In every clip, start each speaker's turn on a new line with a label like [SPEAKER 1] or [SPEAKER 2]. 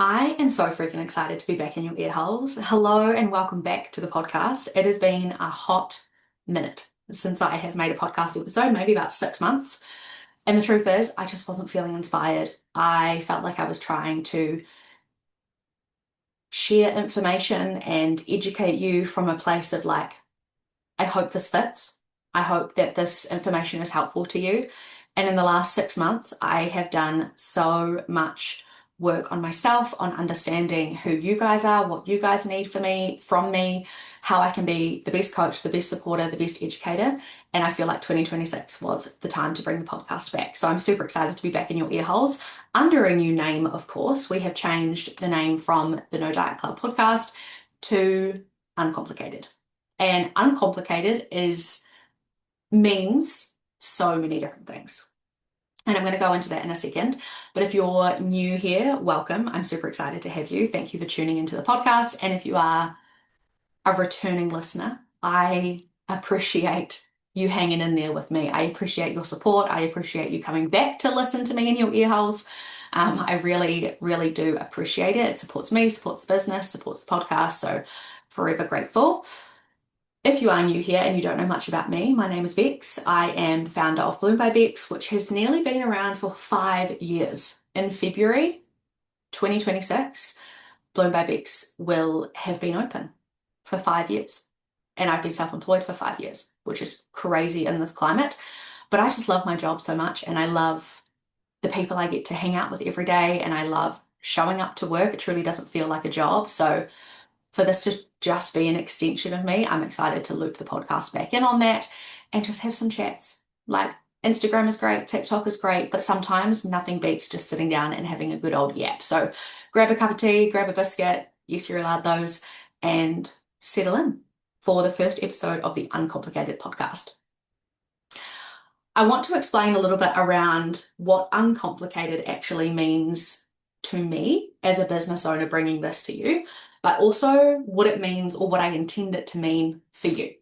[SPEAKER 1] I am so freaking excited to be back in your ear holes. Hello and welcome back to the podcast. It has been a hot minute since I have made a podcast episode, maybe about 6 months. And the truth is, I just wasn't feeling inspired. I felt like I was trying to share information and educate you from a place of like, I hope this fits. I hope that this information is helpful to you. And in the last 6 months, I have done so much work on myself, on understanding who you guys are, what you guys need from me, how I can be the best coach, the best supporter, the best educator. And I feel like 2026 was the time to bring the podcast back. So I'm super excited to be back in your ear holes under a new name, of course. We have changed the name from the No Diet Club podcast to Uncomplicated. And uncomplicated means so many different things. And I'm going to go into that in a second. But if you're new here, welcome. I'm super excited to have you. Thank you for tuning into the podcast. And if you are a returning listener, I appreciate you hanging in there with me. I appreciate your support. I appreciate you coming back to listen to me in your ear holes. I really, really do appreciate it. It supports me, supports the business, supports the podcast. So forever grateful. If you are new here and you don't know much about me, my name is Bex. I am the founder of Bloom by Bex, which has nearly been around for 5 years. In February 2026, Bloom by Bex will have been open for 5 years. And I've been self-employed for 5 years, which is crazy in this climate. But I just love my job so much, and I love the people I get to hang out with every day, and I love showing up to work. It truly doesn't feel like a job. So for this to just be an extension of me, I'm excited to loop the podcast back in on that and just have some chats. Like, Instagram is great, TikTok is great, but sometimes nothing beats just sitting down and having a good old yap. So grab a cup of tea, grab a biscuit, yes, you're allowed those, and settle in for the first episode of the Uncomplicated Podcast. I want to explain a little bit around what uncomplicated actually means to me as a business owner bringing this to you, but also what it means or what I intend it to mean for you.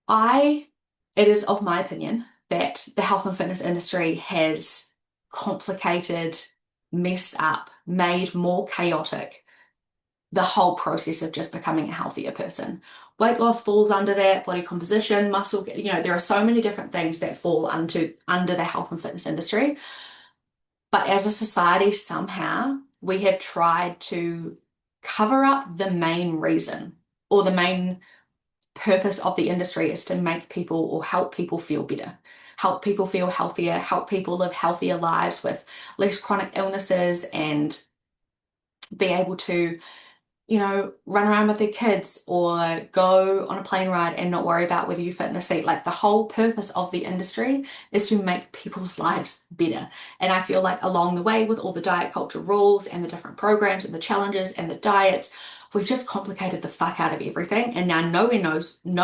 [SPEAKER 1] It is of my opinion that the health and fitness industry has complicated, messed up, made more chaotic the whole process of just becoming a healthier person. Weight loss falls under that, body composition, muscle, there are so many different things that fall under the health and fitness industry. But as a society, somehow we have tried to cover up the main reason, or the main purpose of the industry is to make people or help people feel better, help people feel healthier, help people live healthier lives with less chronic illnesses, and be able to run around with their kids or go on a plane ride and not worry about whether you fit in a seat. Like, the whole purpose of the industry is to make people's lives better. And I feel like along the way, with all the diet culture rules and the different programs and the challenges and the diets, we've just complicated the fuck out of everything. And now no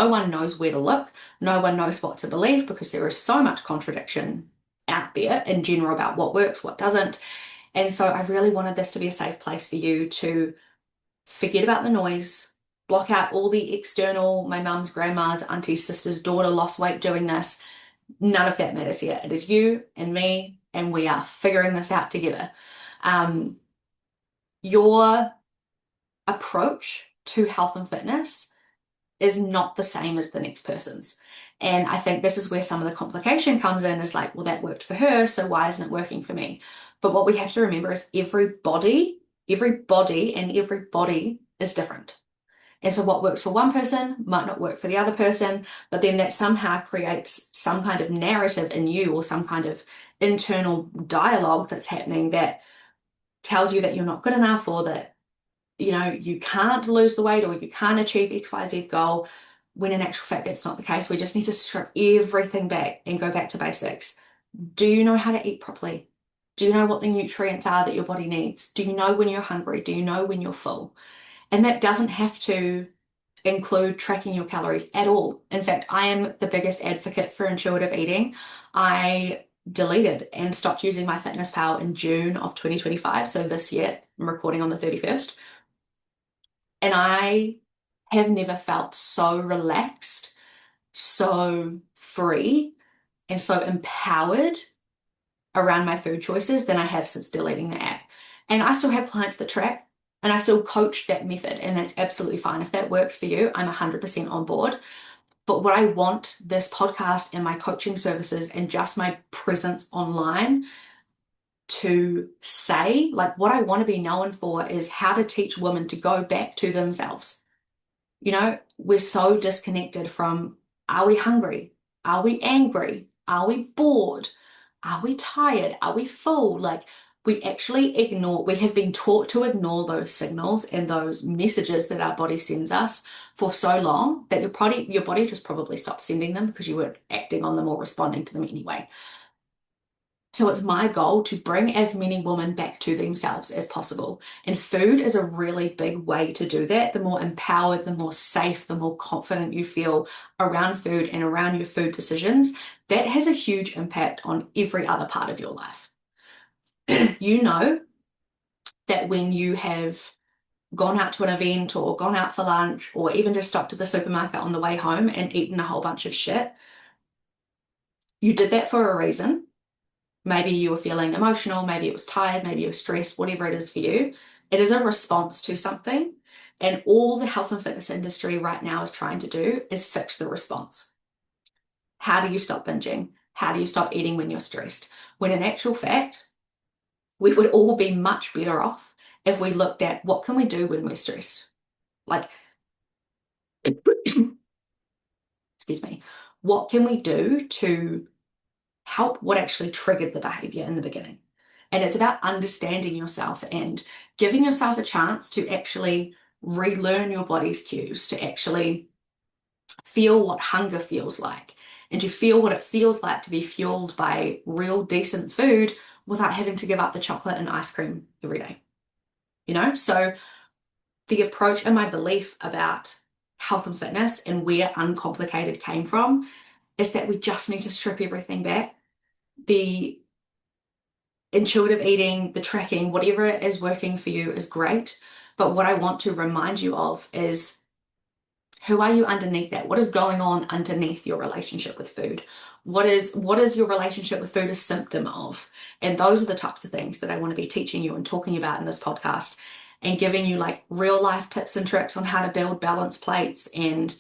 [SPEAKER 1] one knows where to look. No one knows what to believe, because there is so much contradiction out there in general about what works, what doesn't. And so I really wanted this to be a safe place for you to forget about the noise, block out all the external, my mum's, grandma's, auntie's, sister's daughter lost weight doing this. None of that matters here. It is you and me, and we are figuring this out together. Your approach to health and fitness is not the same as the next person's. And I think this is where some of the complication comes in, is like, well, that worked for her, so why isn't it working for me? But what we have to remember is everybody and everybody is different. And so what works for one person might not work for the other person, but then that somehow creates some kind of narrative in you, or some kind of internal dialogue that's happening that tells you that you're not good enough, or that, you can't lose the weight, or you can't achieve XYZ goal, when in actual fact, that's not the case. We just need to strip everything back and go back to basics. Do you know how to eat properly? Do you know what the nutrients are that your body needs? Do you know when you're hungry? Do you know when you're full? And that doesn't have to include tracking your calories at all. In fact, I am the biggest advocate for intuitive eating. I deleted and stopped using MyFitnessPal in June of 2025. So this year, I'm recording on the 31st. And I have never felt so relaxed, so free, and so empowered around my food choices than I have since deleting the app. And I still have clients that track and I still coach that method, and that's absolutely fine. If that works for you, I'm 100% on board. But what I want this podcast and my coaching services and just my presence online to say, like what I want to be known for is how to teach women to go back to themselves. We're so disconnected from, are we hungry? Are we angry? Are we bored? Are we tired? Are we full? Like we actually ignore, we have been taught to ignore those signals and those messages that our body sends us for so long that your body just probably stopped sending them because you weren't acting on them or responding to them anyway. So it's my goal to bring as many women back to themselves as possible. And food is a really big way to do that. The more empowered, the more safe, the more confident you feel around food and around your food decisions, that has a huge impact on every other part of your life. You know that when you have gone out to an event or gone out for lunch or even just stopped at the supermarket on the way home and eaten a whole bunch of shit, you did that for a reason. Maybe you were feeling emotional, maybe it was tired, maybe you were stressed, whatever it is for you. It is a response to something. And all the health and fitness industry right now is trying to do is fix the response. How do you stop binging? How do you stop eating when you're stressed? When in actual fact, we would all be much better off if we looked at what can we do when we're stressed? Like, excuse me, what can we do to help what actually triggered the behavior in the beginning? And it's about understanding yourself and giving yourself a chance to actually relearn your body's cues, to actually feel what hunger feels like, and to feel what it feels like to be fueled by real decent food without having to give up the chocolate and ice cream every day. So the approach and my belief about health and fitness and where Uncomplicated came from is that we just need to strip everything back. The intuitive eating, the tracking, whatever is working for you is great. But what I want to remind you of is, who are you underneath that? What is going on underneath your relationship with food? What is your relationship with food a symptom of? And those are the types of things that I want to be teaching you and talking about in this podcast and giving you like real life tips and tricks on how to build balanced plates and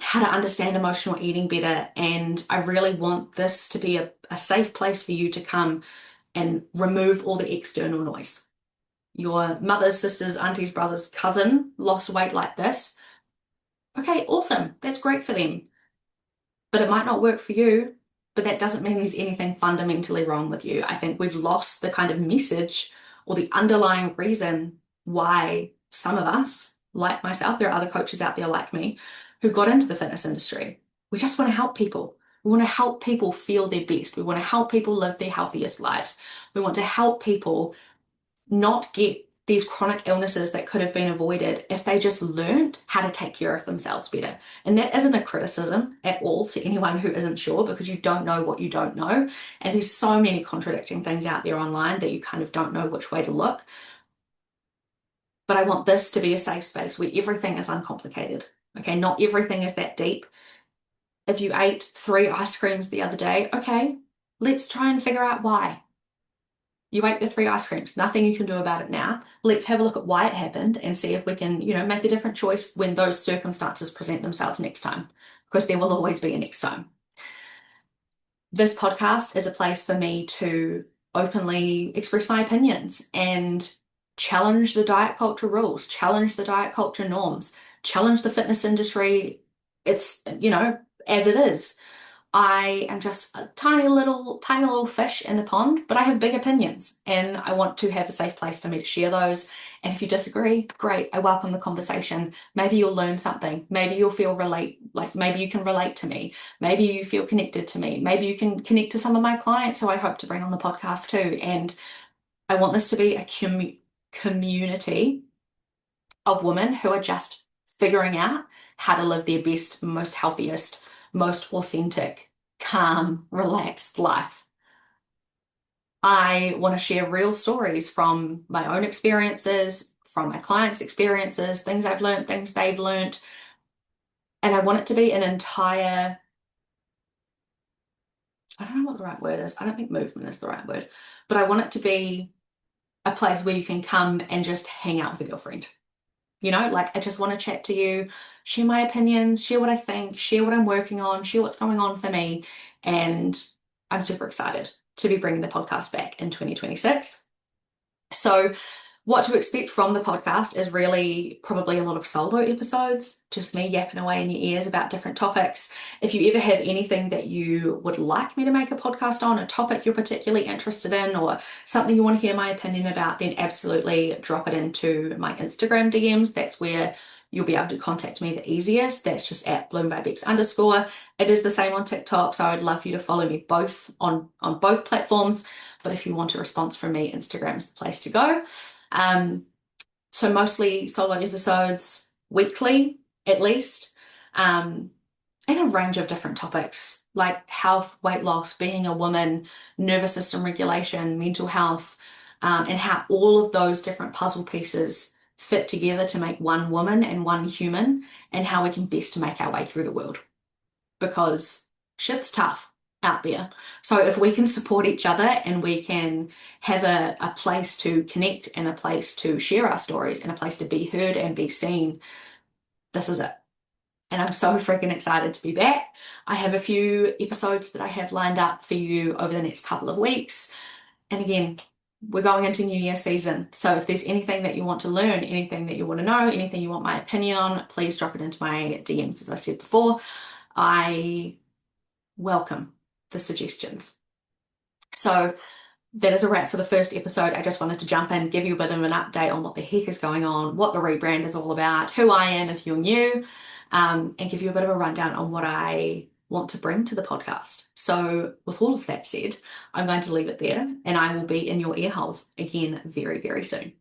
[SPEAKER 1] how to understand emotional eating better. And I really want this to be a safe place for you to come and remove all the external noise. Your mother's, sister's, aunties, brothers, cousin lost weight like this. Okay, awesome. That's great for them. But it might not work for you, but that doesn't mean there's anything fundamentally wrong with you. I think we've lost the kind of message or the underlying reason why some of us, like myself, there are other coaches out there like me, who got into the fitness industry. We just want to help people. We want to help people feel their best. We want to help people live their healthiest lives. We want to help people not get these chronic illnesses that could have been avoided if they just learned how to take care of themselves better. And that isn't a criticism at all to anyone who isn't sure, because you don't know what you don't know. And there's so many contradicting things out there online that you kind of don't know which way to look. But I want this to be a safe space where everything is uncomplicated. Okay, not everything is that deep. If you ate 3 ice creams the other day, okay, let's try and figure out why. You ate the 3 ice creams, nothing you can do about it now. Let's have a look at why it happened and see if we can, make a different choice when those circumstances present themselves next time, because there will always be a next time. This podcast is a place for me to openly express my opinions and challenge the diet culture rules, challenge the diet culture norms, challenge the fitness industry. It's, as it is. I am just a tiny little fish in the pond, but I have big opinions and I want to have a safe place for me to share those. And if you disagree, great. I welcome the conversation. Maybe you'll learn something. Maybe you'll maybe you can relate to me. Maybe you feel connected to me. Maybe you can connect to some of my clients who I hope to bring on the podcast too. And I want this to be a community of women who are just figuring out how to live their best, most healthiest, most authentic, calm, relaxed life. I want to share real stories from my own experiences, from my clients' experiences, things I've learned, things they've learned. And I want it to be an entire, I don't know what the right word is. I don't think movement is the right word, but I want it to be a place where you can come and just hang out with a girlfriend. Like I just want to chat to you, share my opinions, share what I think, share what I'm working on, share what's going on for me. And I'm super excited to be bringing the podcast back in 2026. So, what to expect from the podcast is really probably a lot of solo episodes, just me yapping away in your ears about different topics. If you ever have anything that you would like me to make a podcast on, a topic you're particularly interested in, or something you want to hear my opinion about, then absolutely drop it into my Instagram DMs. That's where you'll be able to contact me the easiest. That's just at bloombybex_. It is the same on TikTok, so I'd love for you to follow me both on both platforms. But if you want a response from me, Instagram is the place to go. Um, so mostly solo episodes weekly, at least, and a range of different topics like health, weight loss, being a woman, nervous system regulation, mental health, and how all of those different puzzle pieces fit together to make one woman and one human, and how we can best make our way through the world. Because shit's tough out there. So if we can support each other and we can have a place to connect and a place to share our stories and a place to be heard and be seen, this is it. And I'm so freaking excited to be back. I have a few episodes that I have lined up for you over the next couple of weeks. And again, we're going into New Year season. So if there's anything that you want to learn, anything that you want to know, anything you want my opinion on, please drop it into my DMs. As I said before, I welcome the suggestions. So that is a wrap for the first episode. I just wanted to jump in, give you a bit of an update on what the heck is going on, what the rebrand is all about, who I am if you're new, and give you a bit of a rundown on what I want to bring to the podcast. So with all of that said, I'm going to leave it there and I will be in your ear holes again very, very soon.